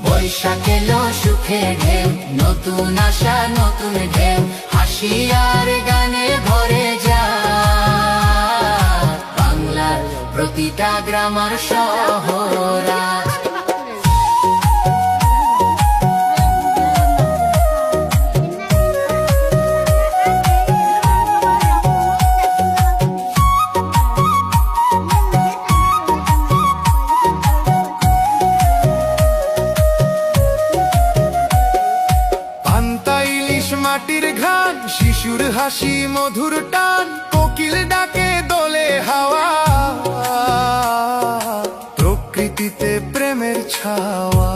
বৈশাখ এলো সুখের ঢেউ, নতুন আশা নতুন ঢেউ, হাসি আর গানে ভরে যায় বাংলার প্রতিটা গ্রাম আর শহর আজ। মাটির ঘ্রাণ, শিশুর হাসি, মধুর টান, কোকিল ডাকে দোলে হাওয়া, প্রকৃতিতে প্রেমের ছাওয়া।